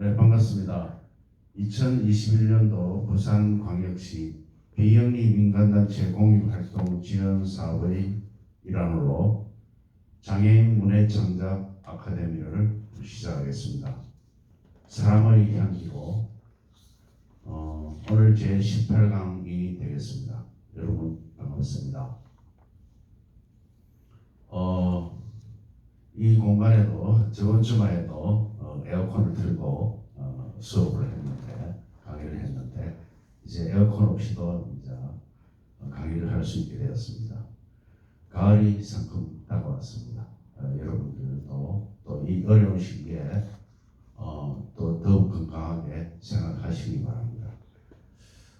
네, 반갑습니다. 2021년도 부산광역시 비영리 민간단체 공익활동 지원사업의 일환으로 장애인 문해창작 아카데미를 시작하겠습니다. 사람의 향기로 오늘 제 18강이 되겠습니다. 여러분 반갑습니다. 이 공간에도 저번 주말에도 에어컨을 틀고 수업을 했는데, 강의를 했는데, 이제 에어컨 없이도 이제 강의를 할 수 있게 되었습니다. 가을이 상큼 다가왔습니다. 여러분들도 또 이 어려운 시기에 또 더욱 건강하게 생활하시기 바랍니다.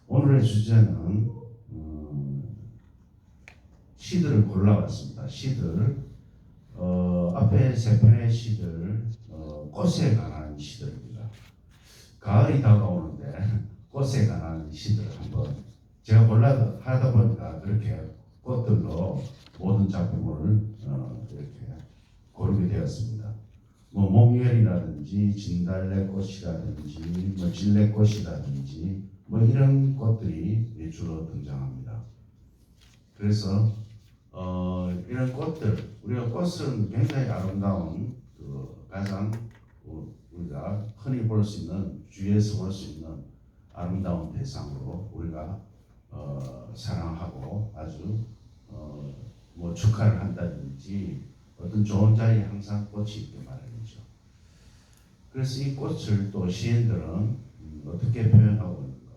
오늘의 주제는 시들을 골라왔습니다. 시들 앞에 세 편의 시들 꽃에 관한 시들입니다. 가을이 다가오는데 꽃에 관한 시들을 한번 제가 골라 하다 보니까 그렇게 꽃들로 모든 작품을 이렇게 고르게 되었습니다. 뭐 목련이라든지 진달래꽃이라든지 뭐 진래꽃이라든지 뭐 이런 꽃들이 주로 등장합니다. 그래서 이런 꽃들, 우리가 꽃은 굉장히 아름다운 가장 우리가 흔히 볼 수 있는, 주위에서 볼 수 있는 아름다운 대상으로 우리가 사랑하고 아주 뭐 축하를 한다든지 어떤 좋은 자리에 항상 꽃이 있게 마련이죠. 그래서 이 꽃을 또 시인들은 어떻게 표현하고 있는가?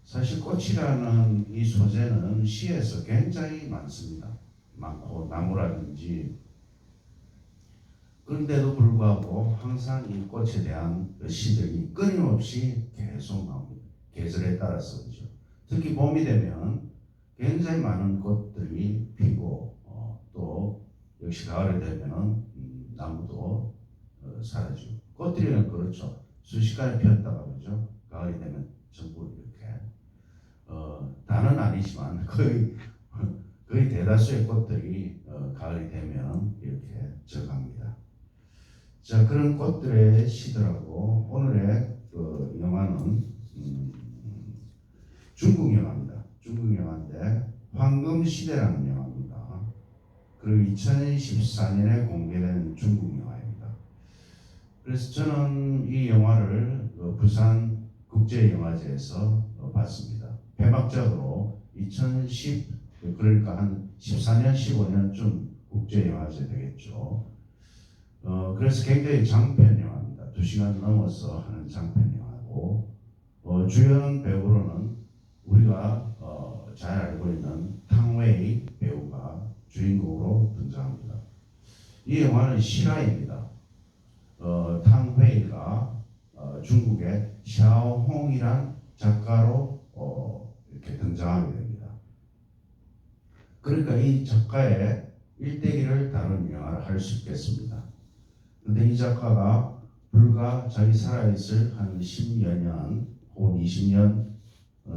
사실 꽃이라는 이 소재는 시에서 굉장히 많습니다. 많고 나무라든지. 그런데도 불구하고 항상 이 꽃에 대한 시들이 끊임없이 계속 나옵니다. 계절에 따라서. 그렇죠. 특히 봄이 되면 굉장히 많은 꽃들이 피고 또 역시 가을이 되면 나무도 사라지고. 꽃들은 그렇죠. 순식간에 피었다가 그죠. 가을이 되면 전부 이렇게 다는 아니지만 거의 대다수의 꽃들이 가을이 되면 이렇게 져갑니다. 자, 그런 꽃들의 시들하고 오늘의 영화는 중국 영화입니다. 중국 영화인데 황금시대라는 영화입니다. 그리고 2014년에 공개된 중국 영화입니다. 그래서 저는 이 영화를 부산 국제영화제에서 봤습니다. 폐막작으로 2010 그러니까 한 14년, 15년쯤 국제영화제 되겠죠. 그래서 굉장히 장편 영화입니다. 2시간 넘어서 하는 장편 영화고, 주연 배우로는 우리가 잘 알고 있는 탕웨이 배우가 주인공으로 등장합니다. 이 영화는 실화입니다. 탕웨이가 중국의 샤오홍이란 작가로 이렇게 등장하게 됩니다. 그러니까 이 작가의 일대기를 다룬 영화를 할 수 있겠습니다. 그런데 이 작가가 불과 자기 살아있을 한 10여 년 혹은 20년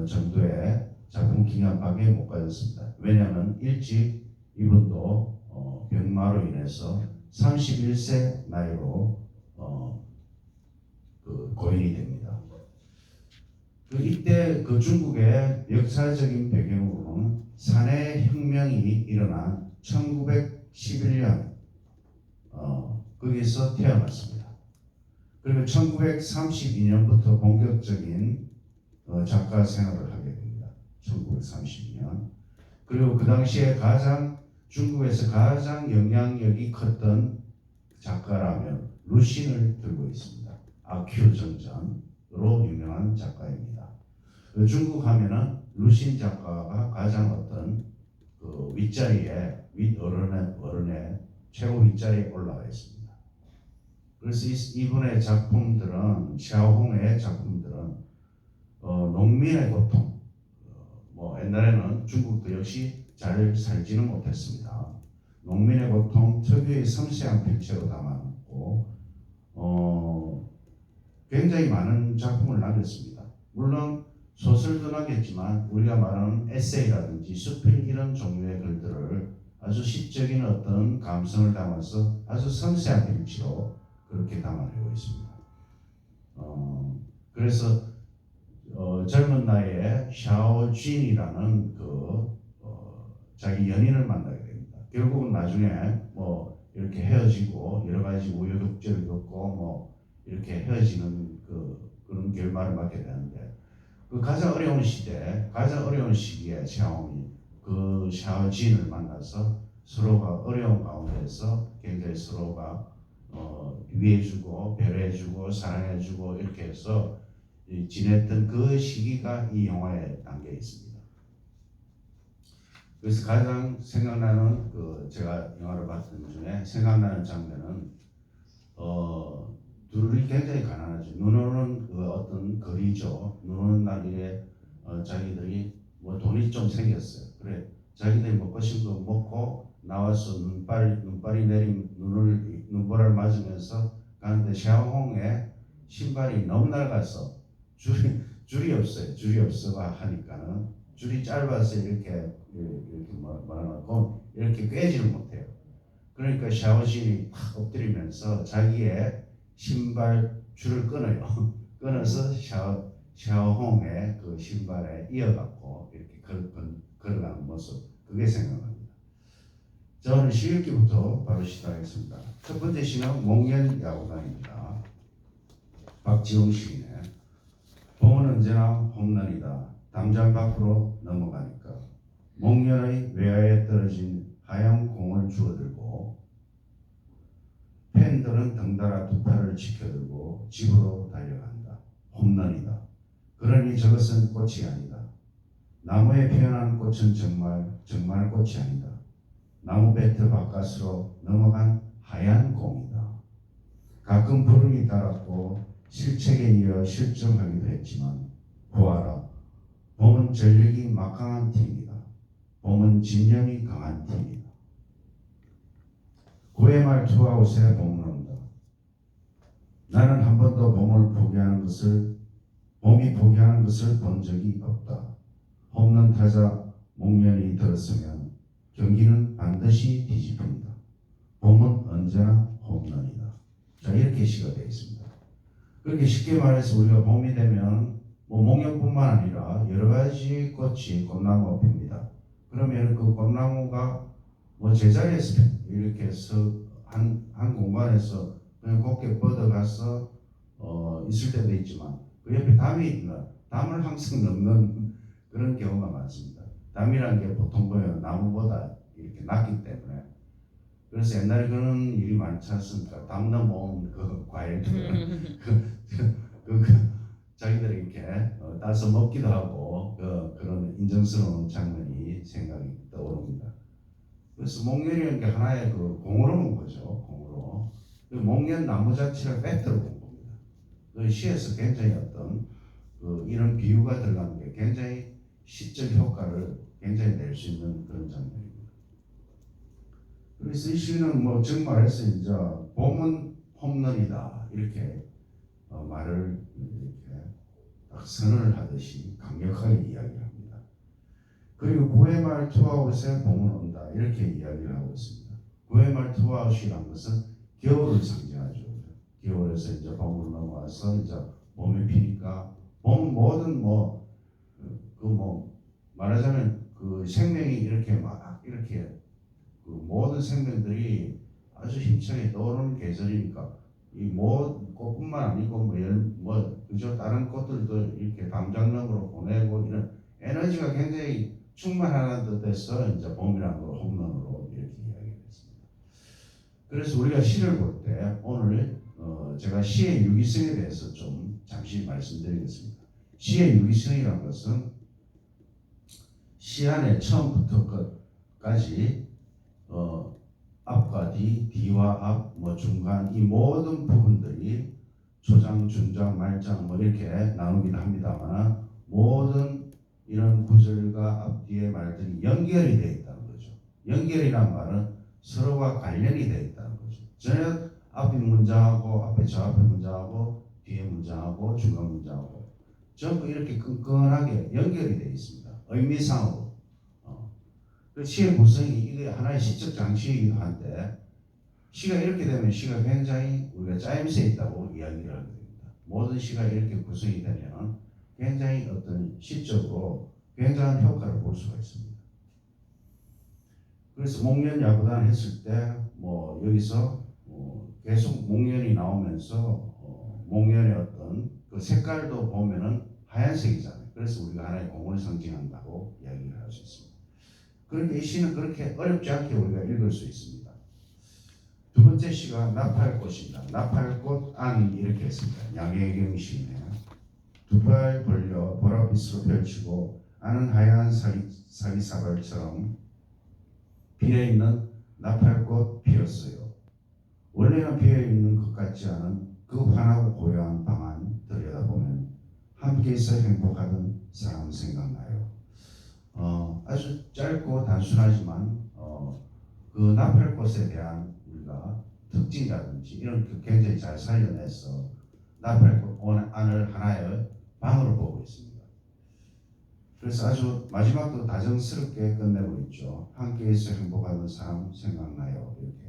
정도의 작품 기간밖에 못 가졌습니다. 왜냐하면 일찍 이분도 병마로 인해서 31세 나이로 고인이 됩니다. 이때 중국의 역사적인 배경으로는 산해혁명이 일어난 1911년 거기서 태어났습니다. 그리고 1932년부터 본격적인 작가 생활을 하게 됩니다. 1932년. 그리고 그 당시에 중국에서 가장 영향력이 컸던 작가라면 루신을 들고 있습니다. 아큐 전전으로 유명한 작가입니다. 중국 하면은 루신 작가가 가장 어떤 윗자리에, 어른의 최고 윗자리에 올라가 있습니다. 그래서 이분의 작품들은, 샤오홍의 작품들은 농민의 고통, 뭐 옛날에는 중국도 역시 잘 살지는 못했습니다. 농민의 고통, 특유의 섬세한 필체로 담아놓고 굉장히 많은 작품을 남겼습니다. 물론 소설도 남겼지만 우리가 말하는 에세이라든지 수필 이런 종류의 글들을 아주 시적인 어떤 감성을 담아서 아주 섬세한 필체로 그렇게 담아내고 있습니다. 그래서 젊은 나이에 샤오진이라는 자기 연인을 만나게 됩니다. 결국은 나중에 뭐 이렇게 헤어지고 여러 가지 우여곡절을 겪고 뭐 이렇게 헤어지는 그런 결말을 맞게 되는데, 그 가장 어려운 시대, 가장 어려운 시기에 샤오이 그 샤오진을 만나서 서로가 어려운 가운데서 굉장히 서로가 위해주고 배려해주고 사랑해주고 이렇게 해서 지냈던 그 시기가 이 영화에 담겨 있습니다. 그래서 가장 생각나는 제가 영화를 봤던 중에 생각나는 장면은 둘이 굉장히 가난하죠. 눈 오는 어떤 거리죠. 눈 오는 날에 자기들이 뭐 돈이 좀 생겼어요. 그래 자기들이 먹고 싶은 거 먹고 나와서 눈발이 내린 눈보라를 맞으면서 가는데 샤오홍의 신발이 너무 낡아서 줄이 없어요. 줄이 없어가 하니까는 줄이 짧아서 이렇게 말아놓고 이렇게 꿰지를 못해요. 그러니까 샤오진이 탁 엎드리면서 자기의 신발 줄을 끊어요. 끊어서 샤오홍의 그 신발에 이어갖고 이렇게 걸어가는 모습, 그게 생각납니다. 저는 시읽기부터 바로 시작하겠습니다. 첫 번째 시는 목련 야구단입니다. 박지웅 시인의 봄은 언제나 홈런이다. 담장 밖으로 넘어가니까. 목련의 외야에 떨어진 하얀 공을 주워들고 팬들은 덩달아 두 팔을 지켜들고 집으로 달려간다. 홈런이다. 그러니 저것은 꽃이 아니다. 나무에 피어난 꽃은 정말 꽃이 아니다. 나무 배트 바깥으로 넘어간 하얀 공이다. 가끔 부름이 따랐고 실책에 이어 실점하기도 했지만 보아라. 봄은 전력이 막강한 팀이다. 봄은 진영이 강한 팀이다. 9회 말 투아웃에 봄은 온다. 나는 한 번도 봄이 포기하는 것을 본 적이 없다. 홈런 타자 목련이 들었으면 경기는 반드시 뒤집힌다. 봄은 언제나 홈런이다. 자, 이렇게 시가 되어 있습니다. 그렇게 쉽게 말해서 우리가 봄이 되면 뭐 목련뿐만 아니라 여러 가지 꽃나무가 핍니다. 그러면 그 꽃나무가 뭐 제자리에서 이렇게 한 공간에서 그냥 곱게 뻗어가서 있을 때도 있지만 그 옆에 담을 항상 넘는 그런 경우가 많습니다. 담이라는 게 보통 보면 나무보다 이렇게 낮기 때문에, 그래서 옛날에 그런 일이 많지 않습니까? 담 넘어온 그 과일들을 자기들이 이렇게 따서 먹기도 하고 그런 인정스러운 장면이 생각이 떠오릅니다. 그래서 목련이라는 게 하나의 공으로 본 거죠. 공으로. 목련 나무 자체를 팩트로 본 겁니다. 그 시에서 굉장히 어떤 이런 비유가 들어가는 게 굉장히 시적 효과를 굉장히 낼 수 있는 그런 장면입니다. 그래서 이 시는 뭐 정말 해서 이제 봄은 홈런이다 이렇게 말을 이렇게 딱 선언을 하듯이 강력하게 이야기를 합니다. 그리고 9회 말 투아웃에 봄은 온다 이렇게 이야기를 하고 있습니다. 9회 말 투아웃이라는 것은 겨울을 상징하죠. 겨울에서 이제 봄으로 넘어와서 이제 봄이 피니까 봄 모든 말하자면 그 생명이 이렇게 막 이렇게 그 모든 생명들이 아주 힘차게 떠오르는 계절이니까 이 꽃뿐만 아니고 그저 다른 꽃들도 이렇게 담장력으로 보내고 이런 에너지가 굉장히 충만하는 듯해서 이제 봄이라는 걸 홈런으로 이렇게 이야기했습니다. 그래서 우리가 시를 볼 때 오늘 제가 시의 유기성에 대해서 좀 잠시 말씀드리겠습니다. 시의 유기성이라는 것은 시 안에 처음부터 끝까지 앞과 뒤와 앞, 중간 이 모든 부분들이 초장, 중장, 말장 이렇게 나누기도 합니다만 모든 이런 구절과 앞뒤의 말들이 연결이 되어 있다는 거죠. 연결이란 말은 서로가 관련이 되어 있다는 거죠. 전혀 앞에 문장하고 앞에 저 앞에 문장하고 뒤에 문장하고 중간 문장하고 전부 이렇게 끈끈하게 연결이 되어 있습니다. 의미상으로. 그 시의 구성이 이게 하나의 시적 장치이기도 한데 시가 이렇게 되면 시가 굉장히 우리가 짜임새 있다고 이야기를 하게 됩니다. 모든 시가 이렇게 구성이 되면 굉장히 어떤 시적으로 굉장한 효과를 볼 수가 있습니다. 그래서 목련 야구단 했을 때 뭐 여기서 계속 목련이 나오면서 목련의 어떤 그 색깔도 보면은 하얀색이잖아요. 그래서 우리가 하나의 공을 상징한다고 이야기를 할 수 있습니다. 그런데 이 시는 그렇게 어렵지 않게 우리가 읽을 수 있습니다. 두 번째 시가 나팔꽃입니다. 나팔꽃 안 이렇게 했습니다. 양혜경 시인의 두 팔 벌려 보랏빛으로 펼치고 안은 하얀 사기사발처럼 비어있는 나팔꽃 피었어요. 원래는 비어있는 것 같지 않은 그 환하고 고요한 방 안 들여다보면 함께있어 행복하던 사람 생각나요. 아주 짧고 단순하지만 그 나팔꽃에 대한 우리가 특징이라든지 이런 그 굉장히 잘 살려내서 나팔꽃 안을 하나의 방으로 보고 있습니다. 그래서 아주 마지막도 다정스럽게 끝내고 있죠. 함께해서 행복하던 사람 생각나요. 이렇게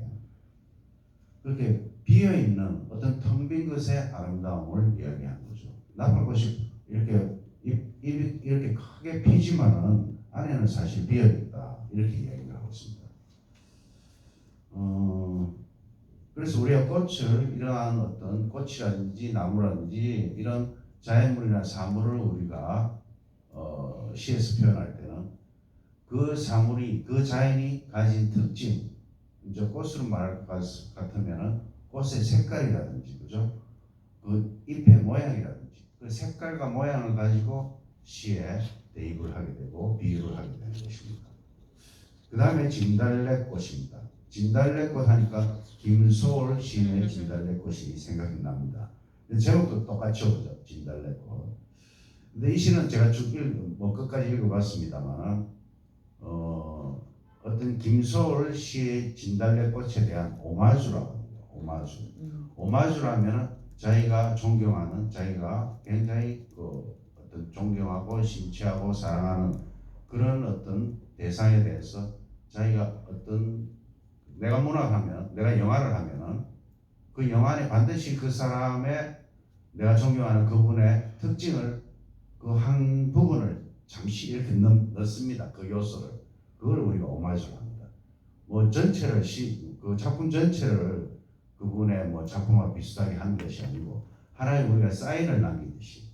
그렇게 비어있는 어떤 텅 빈 것의 아름다움을 이야기하는 거죠. 나팔꽃이 이렇게 잎이 이렇게 크게 피지만은 안에는 사실 비어있다 이렇게 이야기를 하고 있습니다. 그래서 우리가 꽃을 이러한 어떤 꽃이라든지 나무라든지 이런 자연물이나 사물을 우리가 시에서 표현할 때는 그 사물이 그 자연이 가진 특징, 이제 꽃으로 말할 것 같으면은 꽃의 색깔이라든지 그죠? 그 잎의 모양이라든지 그 색깔과 모양을 가지고 시에 대입을 하게 되고 비유를 하게 되는 것입니다. 그 다음에 진달래꽃입니다. 진달래꽃 하니까 김소월 시인의 진달래꽃이 생각이 납니다. 제목도 똑같이 오죠. 진달래꽃. 근데 이 시는 제가 쭉 끝까지 읽어봤습니다만 어떤 김소월 시의 진달래꽃에 대한 오마주라고 합니다. 오마주. 오마주라면 자기가 존경하는, 자기가 굉장히 어떤 존경하고 심취하고 사랑하는 그런 어떤 대상에 대해서 자기가 어떤 내가 문학하면, 내가 영화를 하면은 그 영화 안에 반드시 그 사람의 내가 존경하는 그분의 특징을 그 한 부분을 잠시 이렇게 넣습니다. 그 요소를. 그걸 우리가 오마주를 합니다. 뭐 전체를 그 작품 전체를 그분의 뭐 작품과 비슷하게 하는 것이 아니고 하나의 우리가 사인을 남기듯이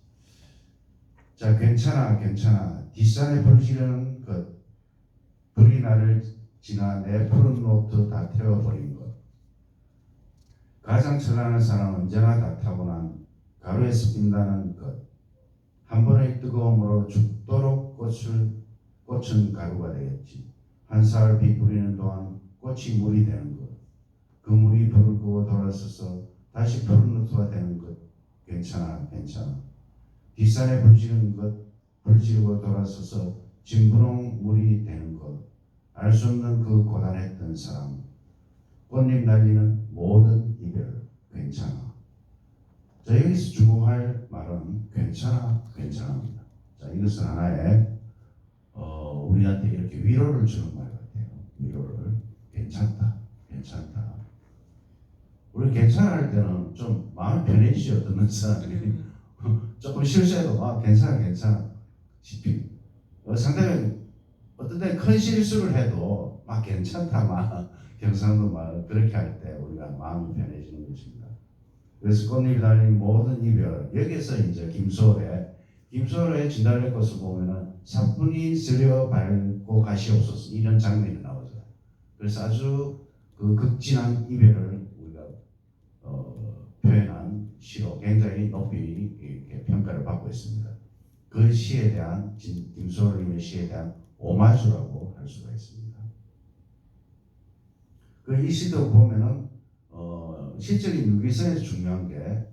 자 괜찮아 뒷산에 불 지르는 것 불이 나를 지나 내 푸른 노트 다 태워버린 것 가장 찬란한 사람 언제나 다 타고난 가루에서 빈다는 것 한 번의 뜨거움으로 죽도록 꽃은 가루가 되겠지. 한 사흘 비 뿌리는 동안 꽃이 물이 되는 것. 그 물이 불을 끄고 돌아서서 다시 푸른 노트가 되는 것. 괜찮아. 뒷산에 불 지르고 돌아서서 진분홍 물이 되는 것. 알 수 없는 그 고단했던 사람. 꽃잎 날리는 모든 이별. 괜찮아. 자, 여기서 주목할 말은 괜찮아입니다. 자, 이것은 하나의 우리한테 이렇게 위로를 주는 말 같아요. 위로를 괜찮다. 우리 괜찮아 할 때는 좀 마음이 편해지죠. 어떤 사람이 조금 실수해도 괜찮아 싶이 상당히 어떤 때 큰 실수를 해도 괜찮다 경상도 말 그렇게 할 때 우리가 마음이 편해지는 것입니다. 그래서 꽃잎이 달린 모든 이별 여기에서 이제 김소월의 진달래꽃을 보면은 사뿐히 스려 밟고 가시옵소서 이런 장면이 나오죠. 그래서 아주 그 극진한 이별을 우리가 표현한 시로 굉장히 높이 이렇게 평가를 받고 있습니다. 그 시에 대한 김소월님의 시에 대한 오마주라고 할 수가 있습니다. 그 이 시도 보면은 시적인 유기성에서 중요한 게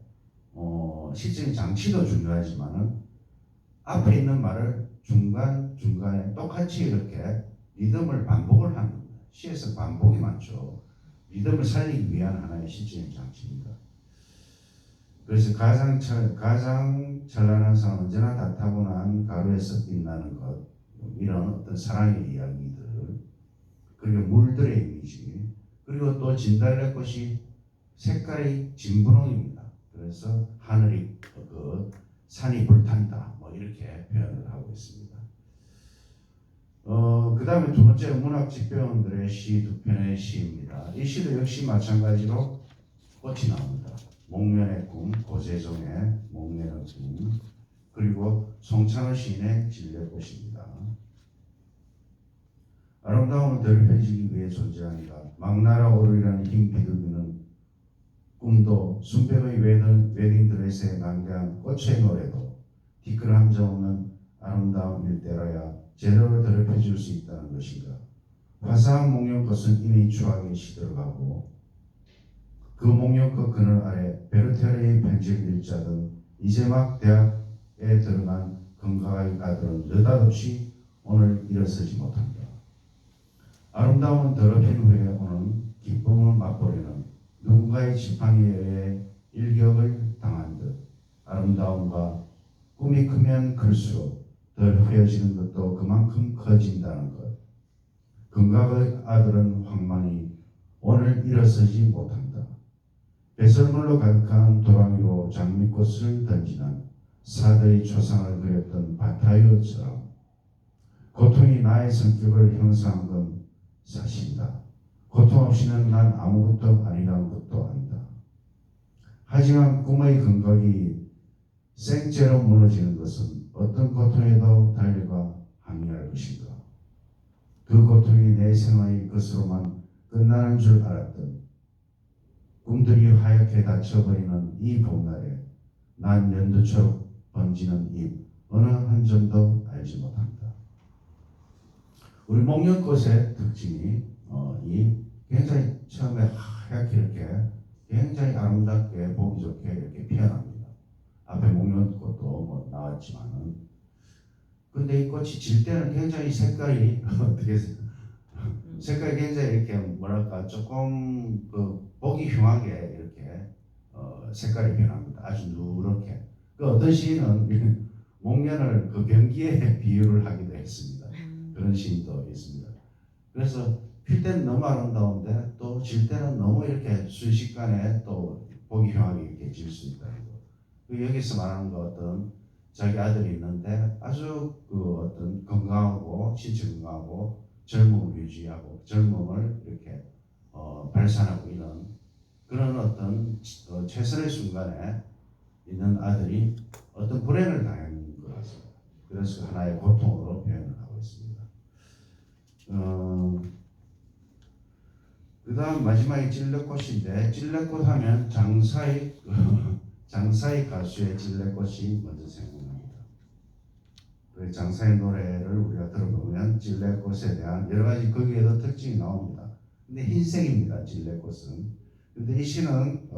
시적인 장치도 중요하지만은 앞에 있는 말을 중간에 똑같이 이렇게 리듬을 반복을 하는 겁니다. 시에서 반복이 많죠. 리듬을 살리기 위한 하나의 시적인 장치입니다. 그래서 가장 찬란한 사람 언제나 다 타고난 가루에서 빛나는 것 이런 어떤 사랑의 이야기들 그리고 물들의 이미지 그리고 또 진달래꽃이 색깔이 진분홍입니다. 그래서 하늘이 산이 불탄다. 뭐 이렇게 표현을 하고 있습니다. 그 다음에 두 번째 문학 집배원들의 시 두 편의 시입니다. 이 시도 역시 마찬가지로 꽃이 나옵니다. 목련의 꿈, 고재종의 목련의 꿈, 그리고 송찬호 시인의 진례꽃입니다. 아름다움은 더럽혀지기 위해 존재한다. 막나라 오르이라는 흰 비둘기는 꿈도 순백의 웨딩드레스에 난대한 꽃의 노래도 뒤끝 함정 없는 아름다운 일대라야 제대로 더럽혀질 수 있다는 것인가. 화사한 목련꽃은 이미 추하게 시들어가고 그 목련꽃 그늘 아래 베르테르의 편지를 읽자던 이제 막 대학에 들어간 건강한 아들은 느닷없이 오늘 일어서지 못한다. 아름다움은 더럽힌 후에 오는 기쁨을 맛보려는 누군가의 지팡이에 의해 일격을 당한 듯 아름다움과 꿈이 크면 클수록 덜 헤어지는 것도 그만큼 커진다는 것. 건강의 아들은 황만이 오늘 일어서지 못한다. 배설물로 가득한 도랑이로 장미꽃을 던지는 사대의 초상을 그렸던 바타이어처럼 고통이 나의 성격을 형성한 건 사실이다. 고통 없이는 난 아무것도 아니라는 것도 안다. 하지만 꿈의 감각이 생째로 무너지는 것은 어떤 고통에도 달려가 항의할 것인가. 그 고통이 내 생활의 것으로만 끝나는 줄 알았던 꿈들이 하얗게 닫혀버리는 이 봄날에 난 연두처럼 번지는 잎 어느 한 점도 알지 못한다. 우리 목련꽃의 특징이 이 굉장히 처음에 하얗게 이렇게 굉장히 아름답게 보기 좋게 이렇게 피어납니다. 앞에 목련꽃도 뭐 나왔지만은 근데 이 꽃이 질 때는 굉장히 색깔이 어떻게 색깔이 굉장히 이렇게 뭐랄까 조금 보기 흉하게 이렇게 색깔이 변합니다. 아주 누렇게. 어떤 시인은 목련을 변기에 비유를 하기도 했습니다. 그런 시인도 있습니다. 그래서 필 때는 너무 아름다운데 또 질 때는 너무 이렇게 순식간에 또 보기 흉하게 이렇게 질 수 있다는 거. 여기서 말하는 거 어떤 자기 아들이 있는데 아주 어떤 건강하고 신체 건강하고 젊음을 유지하고 젊음을 이렇게 발산하고 있는 그런 어떤 최선의 순간에 있는 아들이 어떤 불행을 당한 것 같습니다. 그래서 하나의 고통으로 표현을 하고 있습니다. 그 다음 마지막에 찔레꽃인데 찔레꽃 하면 장사의 가수의 찔레꽃이 먼저 생각납니다. 장사의 노래를 우리가 들어보면 찔레꽃에 대한 여러 가지 거기에도 특징이 나옵니다. 근데 흰색입니다. 찔레꽃은. 근데 이 시는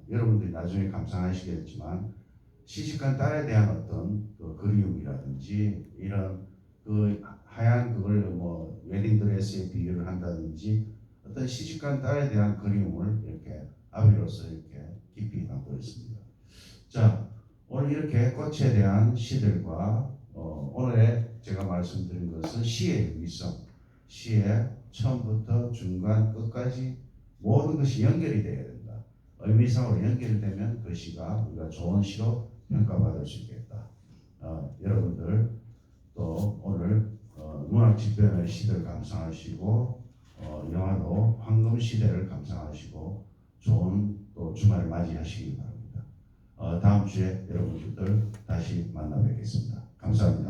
여러분들이 나중에 감상하시겠지만 시집간 딸에 대한 어떤 그리움이라든지 이런 하얀 그걸 뭐 웨딩드레스에 비유를 한다든지 어떤 시집간 딸에 대한 그리움을 이렇게 아비로서 이렇게 깊이 담고 있습니다. 자, 오늘 이렇게 꽃에 대한 시들과 오늘의 제가 말씀드린 것은 시의 위성, 시의 처음부터 중간 끝까지 모든 것이 연결이 되어야 된다. 의미상으로 연결되면 그 시가 우리가 좋은 시로 평가받을 수 있겠다. 여러분들 또 오늘 문학 집변의 시들 감상하시고 영화도 황금 시대를 감상하시고 좋은 또 주말을 맞이하시기 바랍니다. 다음 주에 여러분들 다시 만나 뵙겠습니다. 감사합니다.